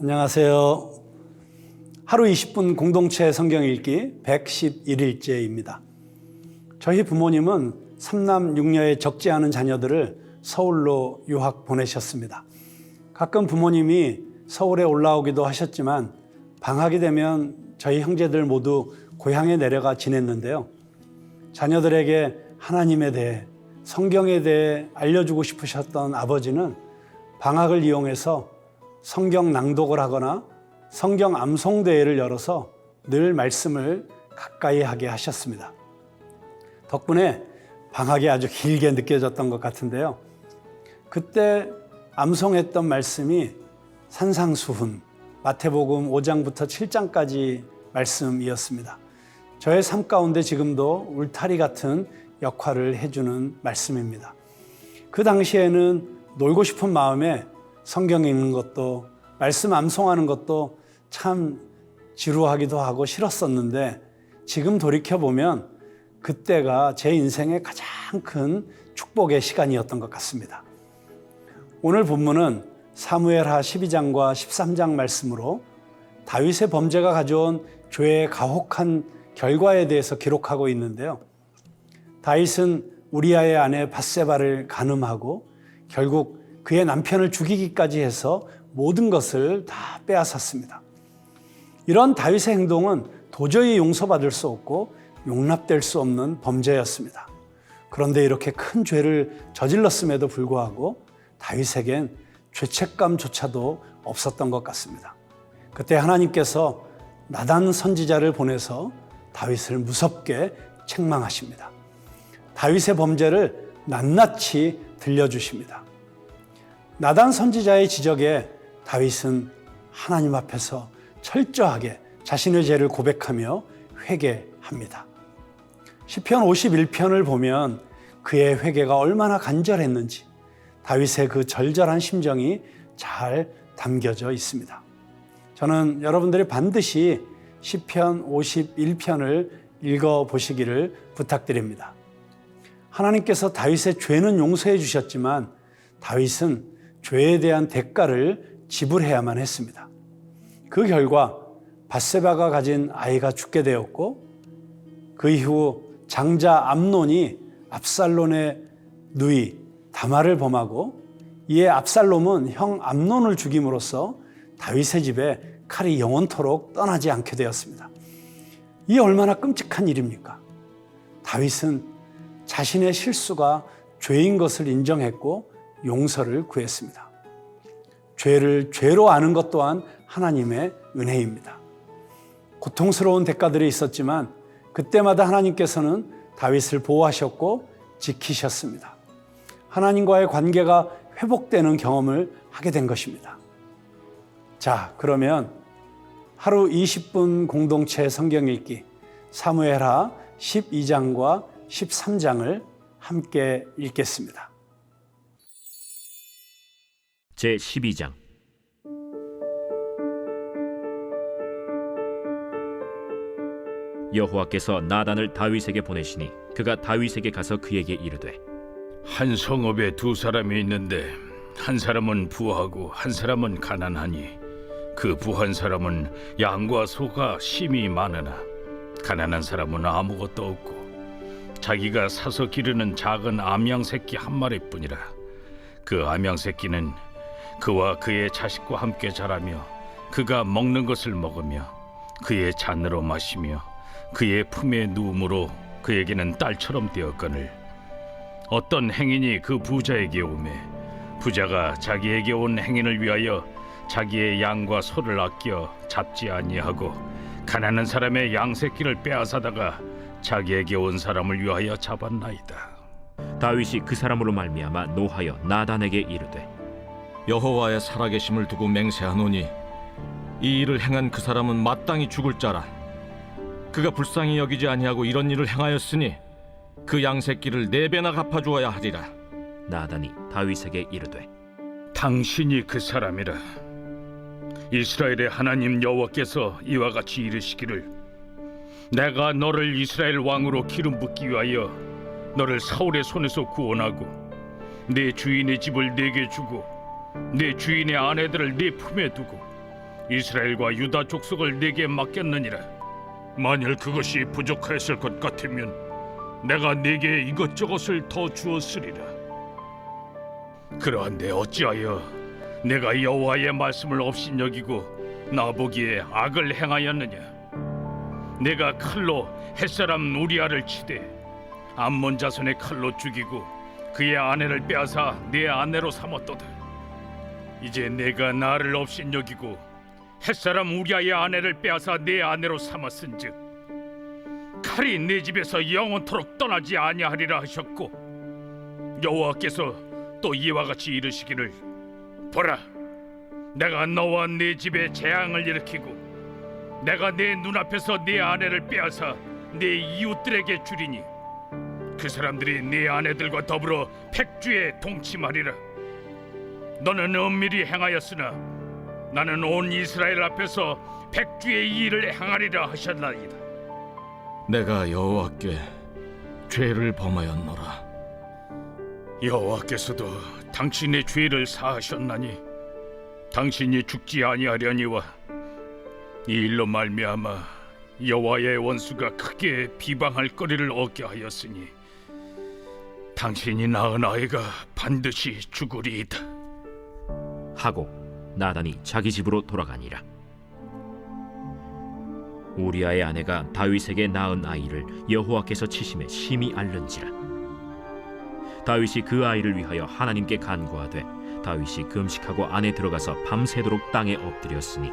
안녕하세요. 하루 20분 공동체 성경 읽기 111일째입니다. 저희 부모님은 3남 6녀의 적지 않은 자녀들을 서울로 유학 보내셨습니다. 가끔 부모님이 서울에 올라오기도 하셨지만 방학이 되면 저희 형제들 모두 고향에 내려가 지냈는데요. 자녀들에게 하나님에 대해, 성경에 대해 알려주고 싶으셨던 아버지는 방학을 이용해서 성경 낭독을 하거나 성경 암송대회를 열어서 늘 말씀을 가까이 하게 하셨습니다. 덕분에 방학이 아주 길게 느껴졌던 것 같은데요. 그때 암송했던 말씀이 산상수훈, 마태복음 5장부터 7장까지 말씀이었습니다. 저의 삶 가운데 지금도 울타리 같은 역할을 해주는 말씀입니다. 그 당시에는 놀고 싶은 마음에 성경 읽는 것도 말씀 암송하는 것도 참 지루하기도 하고 싫었었는데 지금 돌이켜보면 그때가 제 인생의 가장 큰 축복의 시간이었던 것 같습니다. 오늘 본문은 사무엘하 12장과 13장 말씀으로 다윗의 범죄가 가져온 죄의 가혹한 결과에 대해서 기록하고 있는데요. 다윗은 우리아의 아내 밧세바를 간음하고 결국 그의 남편을 죽이기까지 해서 모든 것을 다 빼앗았습니다. 이런 다윗의 행동은 도저히 용서받을 수 없고 용납될 수 없는 범죄였습니다. 그런데 이렇게 큰 죄를 저질렀음에도 불구하고 다윗에겐 죄책감조차도 없었던 것 같습니다. 그때 하나님께서 나단 선지자를 보내서 다윗을 무섭게 책망하십니다. 다윗의 범죄를 낱낱이 들려주십니다. 나단 선지자의 지적에 다윗은 하나님 앞에서 철저하게 자신의 죄를 고백하며 회개합니다. 시편 51편을 보면 그의 회개가 얼마나 간절했는지 다윗의 그 절절한 심정이 잘 담겨져 있습니다. 저는 여러분들이 반드시 시편 51편을 읽어보시기를 부탁드립니다. 하나님께서 다윗의 죄는 용서해 주셨지만 다윗은 죄에 대한 대가를 지불해야만 했습니다. 그 결과 밧세바가 가진 아이가 죽게 되었고 그 이후 장자 암논이 압살롬의 누이 다말을 범하고 이에 압살롬은 형 암논을 죽임으로써 다윗의 집에 칼이 영원토록 떠나지 않게 되었습니다. 이 얼마나 끔찍한 일입니까? 다윗은 자신의 실수가 죄인 것을 인정했고 용서를 구했습니다. 죄를 죄로 아는 것 또한 하나님의 은혜입니다. 고통스러운 대가들이 있었지만 그때마다 하나님께서는 다윗을 보호하셨고 지키셨습니다. 하나님과의 관계가 회복되는 경험을 하게 된 것입니다. 자, 그러면 하루 20분 공동체 성경 읽기 사무엘하 12장과 13장을 함께 읽겠습니다. 제12장. 여호와께서 나단을 다윗에게 보내시니 그가 다윗에게 가서 그에게 이르되 한 성읍에 두 사람이 있는데 한 사람은 부하고 한 사람은 가난하니 그 부한 사람은 양과 소가 심히 많으나 가난한 사람은 아무것도 없고 자기가 사서 기르는 작은 암양 새끼 한 마리뿐이라. 그 암양 새끼는 그와 그의 자식과 함께 자라며 그가 먹는 것을 먹으며 그의 잔으로 마시며 그의 품에 누움으로 그에게는 딸처럼 되었거늘 어떤 행인이 그 부자에게 오매 부자가 자기에게 온 행인을 위하여 자기의 양과 소를 아껴 잡지 아니하고 가난한 사람의 양 새끼를 빼앗아다가 자기에게 온 사람을 위하여 잡았나이다. 다윗이 그 사람으로 말미암아 노하여 나단에게 이르되 여호와의 살아계심을 두고 맹세하노니 이 일을 행한 그 사람은 마땅히 죽을 자라. 그가 불쌍히 여기지 아니하고 이런 일을 행하였으니 그 양새끼를 4배나 갚아주어야 하리라. 나단이 다윗에게 이르되 당신이 그 사람이라. 이스라엘의 하나님 여호와께서 이와 같이 이르시기를 내가 너를 이스라엘 왕으로 기름 붓기 위하여 너를 사울의 손에서 구원하고 네 주인의 집을 네게 주고 네 주인의 아내들을 네 품에 두고 이스라엘과 유다 족속을 네게 맡겼느니라. 만일 그것이 부족하였을 것 같으면 내가 네게 이것저것을 더 주었으리라. 그러한데 어찌하여 내가 여호와의 말씀을 업신여기고 나보기에 악을 행하였느냐? 내가 칼로 햇사람 우리아를 치되 암몬 자손의 칼로 죽이고 그의 아내를 빼앗아 내 아내로 삼았도다. 이제 내가 나를 업신여기고 햇사람 우리아의 아내를 빼앗아 내 아내로 삼았은즉 칼이 내 집에서 영원토록 떠나지 아니하리라 하셨고, 여호와께서 또 이와 같이 이르시기를, 보라, 내가 너와 네 집에 재앙을 일으키고 내가 내 눈앞에서 네 아내를 빼앗아 네 이웃들에게 주리니 그 사람들이 네 아내들과 더불어 백주에 동침하리라. 너는 은밀히 행하였으나 나는 온 이스라엘 앞에서 백주의 이 일을 행하리라 하셨나이다. 내가 여호와께 죄를 범하였노라. 여호와께서도 당신의 죄를 사하셨나니 당신이 죽지 아니하려니와 이 일로 말미암아 여호와의 원수가 크게 비방할 거리를 얻게 하였으니 당신이 낳은 아이가 반드시 죽으리이다 하고 나단이 자기 집으로 돌아가니라. 우리아의 아내가 다윗에게 낳은 아이를 여호와께서 치심에 심히 앓는지라. 다윗이 그 아이를 위하여 하나님께 간구하되 다윗이 금식하고 안에 들어가서 밤새도록 땅에 엎드렸으니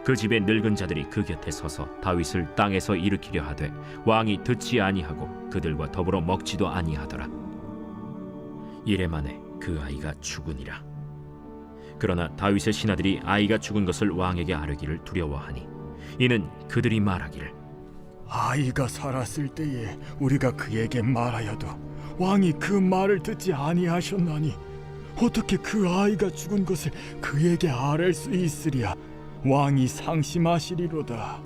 그 집의 늙은 자들이 그 곁에 서서 다윗을 땅에서 일으키려 하되 왕이 듣지 아니하고 그들과 더불어 먹지도 아니하더라. 이래 만에 그 아이가 죽으니라. 그러나 다윗의 신하들이 아이가 죽은 것을 왕에게 아뢰기를 두려워하니 이는 그들이 말하기를, 아이가 살았을 때에 우리가 그에게 말하여도 왕이 그 말을 듣지 아니하셨나니 어떻게 그 아이가 죽은 것을 그에게 아뢰 수 있으랴. 왕이 상심하시리로다.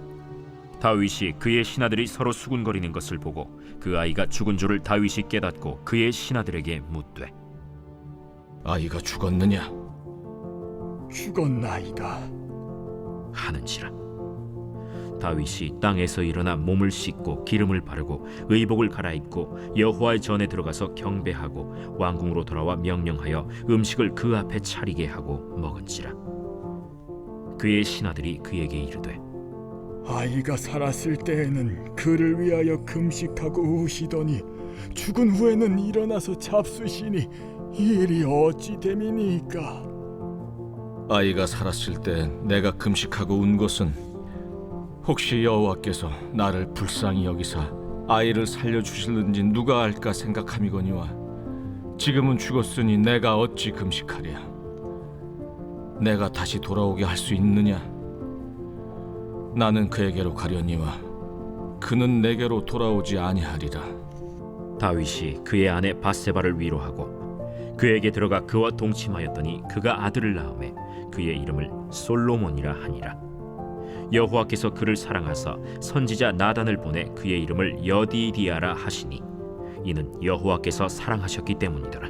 다윗이 그의 신하들이 서로 수군거리는 것을 보고 그 아이가 죽은 줄을 다윗이 깨닫고 그의 신하들에게 묻되, 아이가 죽었느냐? 죽었나이다 하는지라. 다윗이 땅에서 일어나 몸을 씻고 기름을 바르고 의복을 갈아입고 여호와의 전에 들어가서 경배하고 왕궁으로 돌아와 명령하여 음식을 그 앞에 차리게 하고 먹은지라. 그의 신하들이 그에게 이르되, 아이가 살았을 때에는 그를 위하여 금식하고 우시더니 죽은 후에는 일어나서 잡수시니 이 일이 어찌 됨이니까. 아이가 살았을 때 내가 금식하고 운 것은 혹시 여호와께서 나를 불쌍히 여기사 아이를 살려주실는지 누가 알까 생각함이거니와 지금은 죽었으니 내가 어찌 금식하랴. 내가 다시 돌아오게 할 수 있느냐? 나는 그에게로 가려니와 그는 내게로 돌아오지 아니하리라. 다윗이 그의 아내 바세바를 위로하고 그에게 들어가 그와 동침하였더니 그가 아들을 낳음에 그의 이름을 솔로몬이라 하니라. 여호와께서 그를 사랑하사 선지자 나단을 보내 그의 이름을 여디디아라 하시니 이는 여호와께서 사랑하셨기 때문이더라.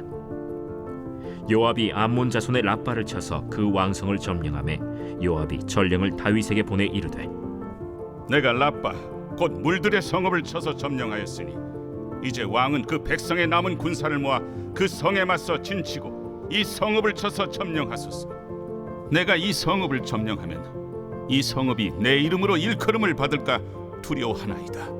요압이 암몬 자손의 라빠를 쳐서 그 왕성을 점령하매 요압이 전령을 다윗에게 보내 이르되, 내가 라빠 곧 물들의 성읍을 쳐서 점령하였으니 이제 왕은 그 백성의 남은 군사를 모아 그 성에 맞서 진치고 이 성읍을 쳐서 점령하소서. 내가 이 성읍을 점령하면 이 성읍이 내 이름으로 일컬음을 받을까 두려워하나이다.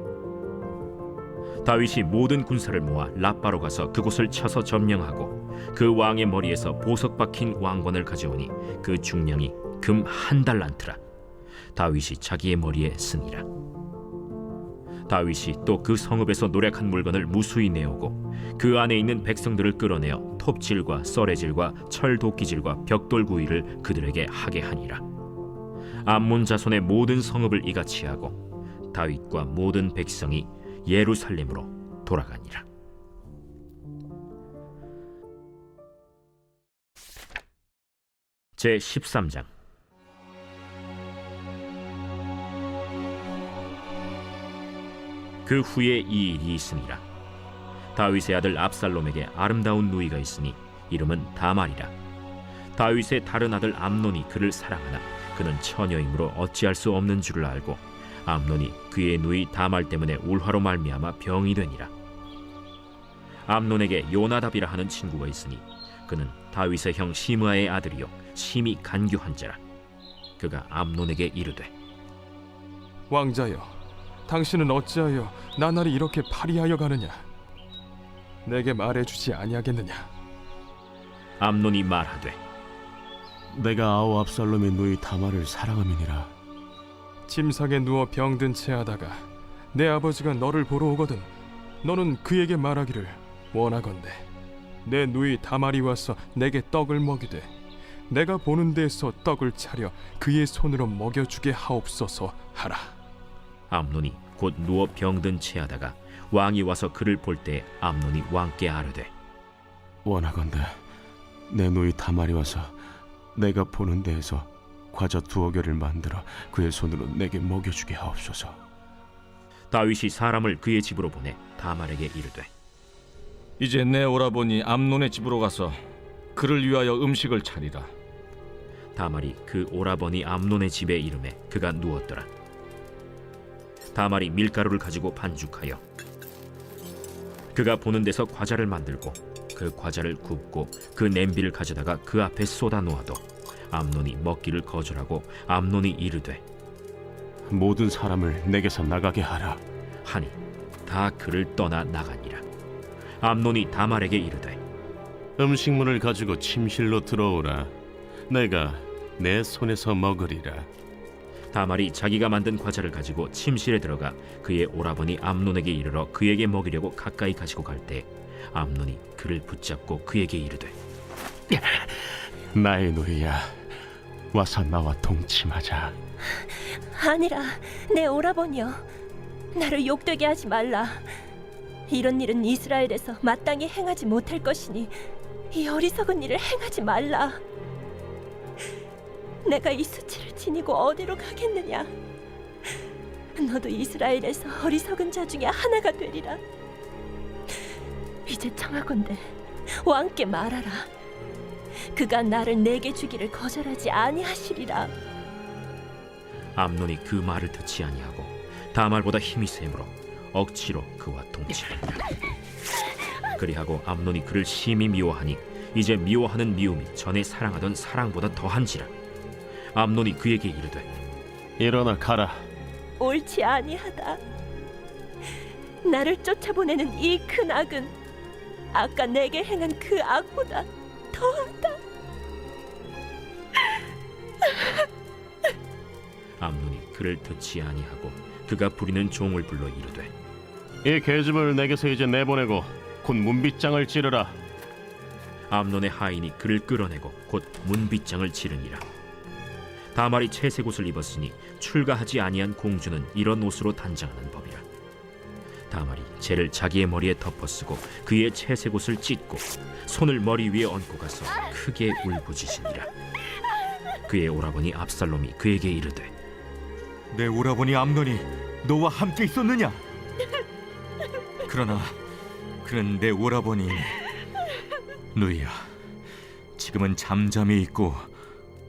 다윗이 모든 군사를 모아 라빠로 가서 그곳을 쳐서 점령하고 그 왕의 머리에서 보석 박힌 왕관을 가져오니 그 중량이 금 1달란트라. 다윗이 자기의 머리에 쓰니라. 다윗이 또 그 성읍에서 노략한 물건을 무수히 내오고 그 안에 있는 백성들을 끌어내어 톱질과 썰애질과 철도끼질과 벽돌구이를 그들에게 하게 하니라. 암몬 자손의 모든 성읍을 이같이 하고 다윗과 모든 백성이 예루살렘으로 돌아가니라. 제 13장. 그 후에 이 일이 있으니라. 다윗의 아들 압살롬에게 아름다운 누이가 있으니 이름은 다말이라. 다윗의 다른 아들 암논이 그를 사랑하나 그는 처녀이므로 어찌할 수 없는 줄을 알고 암논이 그의 누이 다말 때문에 울화로 말미암아 병이 되니라. 암논에게 요나답이라 하는 친구가 있으니 그는 다윗의 형 시므아의 아들이요 심히 간교한 자라. 그가 암논에게 이르되 왕자여, 당신은 어찌하여 나날이 이렇게 파리하여 가느냐? 내게 말해주지 아니하겠느냐? 암논이 말하되 내가 아우 압살롬의 누이 다말을 사랑함이니라. 침상에 누워 병든 채 하다가 내 아버지가 너를 보러 오거든 너는 그에게 말하기를 원하건대 내 누이 다말이 와서 내게 떡을 먹이되 내가 보는 데에서 떡을 차려 그의 손으로 먹여주게 하옵소서 하라. 암논이 곧 누워 병든 채하다가 왕이 와서 그를 볼 때 암논이 왕께 아뢰되 원하건대 내 누이 다말이 와서 내가 보는 데에서 과자 2어개를 만들어 그의 손으로 내게 먹여주게 하옵소서. 다윗이 사람을 그의 집으로 보내 다말에게 이르되 이제 내 오라버니 암논의 집으로 가서 그를 위하여 음식을 차리라. 다말이 그 오라버니 암논의 집에 이름에 그가 누웠더라. 다말이 밀가루를 가지고 반죽하여 그가 보는 데서 과자를 만들고 그 과자를 굽고 그 냄비를 가져다가 그 앞에 쏟아 놓아도 암논이 먹기를 거절하고 암논이 이르되 모든 사람을 내게서 나가게 하라. 하니 다 그를 떠나 나가니라. 암논이 다말에게 이르되 음식물을 가지고 침실로 들어오라. 내가 내 손에서 먹으리라. 다말이 자기가 만든 과자를 가지고 침실에 들어가 그의 오라버니 암논에게 이르러 그에게 먹이려고 가까이 가지고 갈 때 암논이 그를 붙잡고 그에게 이르되 나의 누이야, 와서 나와 동침하자. 아니라 내 오라버니여, 나를 욕되게 하지 말라. 이런 일은 이스라엘에서 마땅히 행하지 못할 것이니 이 어리석은 일을 행하지 말라. 내가 이 수치를 지니고 어디로 가겠느냐? 너도 이스라엘에서 어리석은 자 중에 하나가 되리라. 이제 청하건대 왕께 말하라. 그가 나를 내게 주기를 거절하지 아니하시리라. 암논이 그 말을 듣지 아니하고 다말보다 힘이 세므로 억지로 그와 동침하니라. 그리하고 암논이 그를 심히 미워하니 이제 미워하는 미움이 전에 사랑하던 사랑보다 더한지라. 암논이 그에게 이르되 일어나 가라. 옳지 아니하다. 나를 쫓아보내는 이 큰 악은 아까 내게 행한 그 악보다 더하다. 암논이 그를 듣지 아니하고 그가 부리는 종을 불러 이르되 이 계집을 내게서 이제 내보내고 곧 문빗장을 찌르라. 암논의 하인이 그를 끌어내고 곧 문빗장을 치르니라. 다말이 채색 옷을 입었으니 출가하지 아니한 공주는 이런 옷으로 단장하는 법이라. 다말이 재를 자기의 머리에 덮어쓰고 그의 채색 옷을 찢고 손을 머리 위에 얹고 가서 크게 울부짖으니라. 그의 오라버니 압살롬이 그에게 이르되 내 오라버니 암논이 너와 함께 있었느냐? 그러나 그는 내 오라버니 누이야, 지금은 잠잠히 있고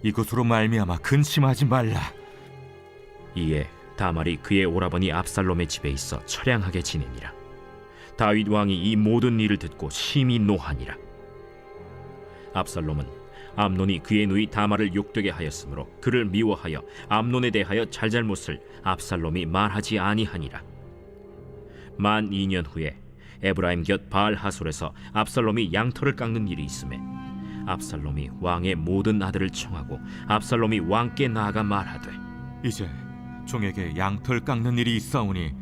이것으로 말미암아 근심하지 말라. 이에 다말이 그의 오라버니 압살롬의 집에 있어 처량하게 지내니라. 다윗 왕이 이 모든 일을 듣고 심히 노하니라. 압살롬은 암논이 그의 누이 다말을 욕되게 하였으므로 그를 미워하여 암논에 대하여 잘잘못을 압살롬이 말하지 아니하니라. 만 2년 후에 에브라임 곁 바알 하솔에서 압살롬이 양털을 깎는 일이 있음에 압살롬이 왕의 모든 아들을 청하고 압살롬이 왕께 나아가 말하되 이제 종에게 양털 깎는 일이 있사오니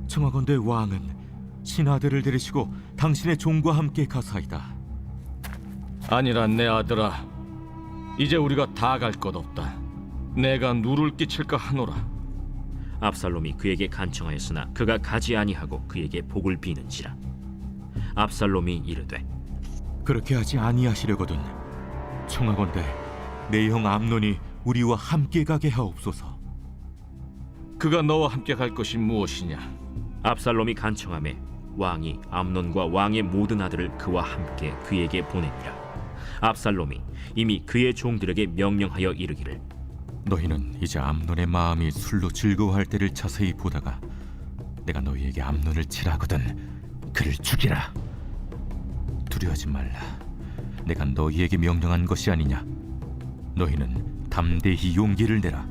청하건대 왕은 신하들을 데리시고 당신의 종과 함께 가사이다. 아니라 내 아들아, 이제 우리가 다 갈 것 없다. 내가 누를 끼칠까 하노라. 압살롬이 그에게 간청하였으나 그가 가지 아니하고 그에게 복을 비는지라. 압살롬이 이르되 그렇게 하지 아니하시려거든 청하건대 내 형 암논이 우리와 함께 가게 하옵소서. 그가 너와 함께 갈 것이 무엇이냐? 압살롬이 간청하매 왕이 암논과 왕의 모든 아들을 그와 함께 그에게 보내니라. 압살롬이 이미 그의 종들에게 명령하여 이르기를 너희는 이제 암논의 마음이 술로 즐거워할 때를 자세히 보다가 내가 너희에게 암논을 치라거든 그를 죽이라. 두려워하지 말라. 내가 너희에게 명령한 것이 아니냐. 너희는 담대히 용기를 내라.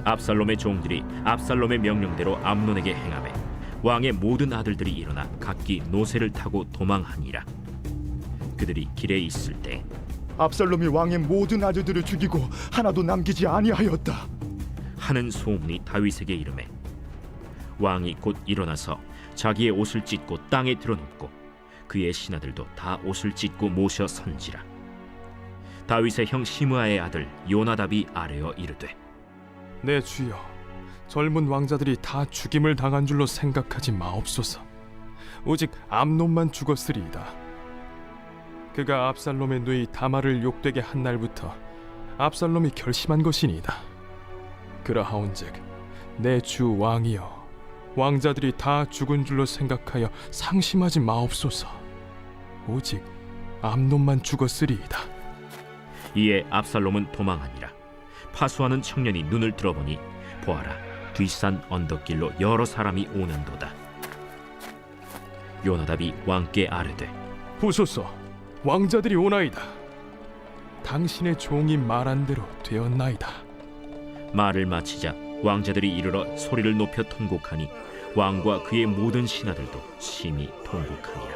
압살롬의 종들이 압살롬의 명령대로 암논에게 행하매 왕의 모든 아들들이 일어나 각기 노새를 타고 도망하니라. 그들이 길에 있을 때 압살롬이 왕의 모든 아들들을 죽이고 하나도 남기지 아니하였다 하는 소문이 다윗에게 이르매 왕이 곧 일어나서 자기의 옷을 찢고 땅에 드러눕고 그의 신하들도 다 옷을 찢고 모셔 선지라. 다윗의 형 시므아의 아들 요나답이 아뢰어 이르되 내 주여, 젊은 왕자들이 다 죽임을 당한 줄로 생각하지 마옵소서. 오직 암논만 죽었으리이다. 그가 압살롬의 누이 다말을 욕되게 한 날부터 압살롬이 결심한 것이니이다. 그러하온즉 내 주 왕이여, 왕자들이 다 죽은 줄로 생각하여 상심하지 마옵소서. 오직 암논만 죽었으리이다. 이에 압살롬은 도망하니라. 파수하는 청년이 눈을 들어보니 보아라, 뒷산 언덕길로 여러 사람이 오는도다. 요나답이 왕께 아뢰되 보소서, 왕자들이 오나이다. 당신의 종이 말한 대로 되었나이다. 말을 마치자 왕자들이 이르러 소리를 높여 통곡하니 왕과 그의 모든 신하들도 심히 통곡하니라.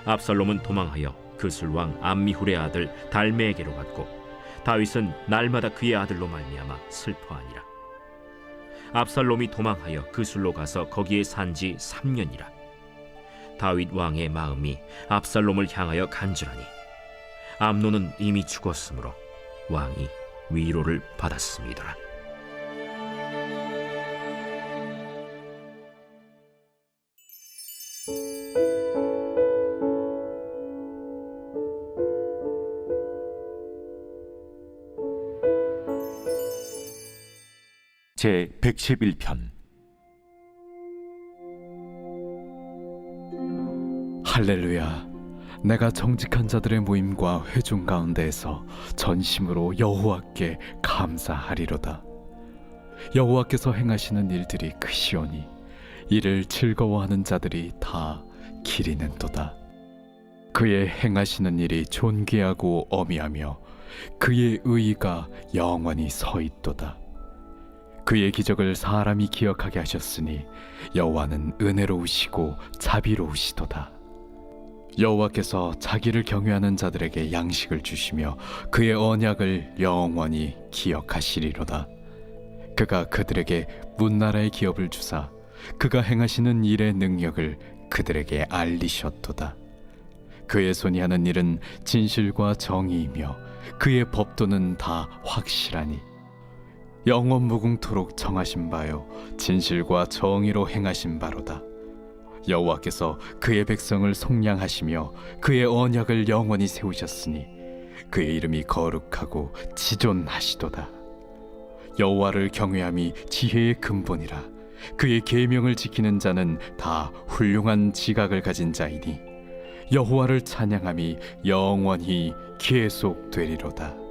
압살롬은 도망하여 그술왕 암미훌의 아들 달메에게로 갔고 다윗은 날마다 그의 아들로 말미암아 슬퍼하니라. 압살롬이 도망하여 그술로 가서 거기에 산지 3년이라. 다윗 왕의 마음이 압살롬을 향하여 간절하니 암논은 이미 죽었으므로 왕이 위로를 받았습니다. 제 111편. 할렐루야. 내가 정직한 자들의 모임과 회중 가운데에서 전심으로 여호와께 감사하리로다. 여호와께서 행하시는 일들이 크시오니 이를 즐거워하는 자들이 다 기리는도다. 그의 행하시는 일이 존귀하고 어미하며 그의 의의가 영원히 서 있도다. 그의 기적을 사람이 기억하게 하셨으니 여호와는 은혜로우시고 자비로우시도다. 여호와께서 자기를 경외하는 자들에게 양식을 주시며 그의 언약을 영원히 기억하시리로다. 그가 그들에게 문나라의 기업을 주사 그가 행하시는 일의 능력을 그들에게 알리셨도다. 그의 손이 하는 일은 진실과 정의이며 그의 법도는 다 확실하니 영원 무궁토록 정하신 바요 진실과 정의로 행하신 바로다. 여호와께서 그의 백성을 속량하시며 그의 언약을 영원히 세우셨으니 그의 이름이 거룩하고 지존하시도다. 여호와를 경외함이 지혜의 근본이라. 그의 계명을 지키는 자는 다 훌륭한 지각을 가진 자이니 여호와를 찬양함이 영원히 계속되리로다.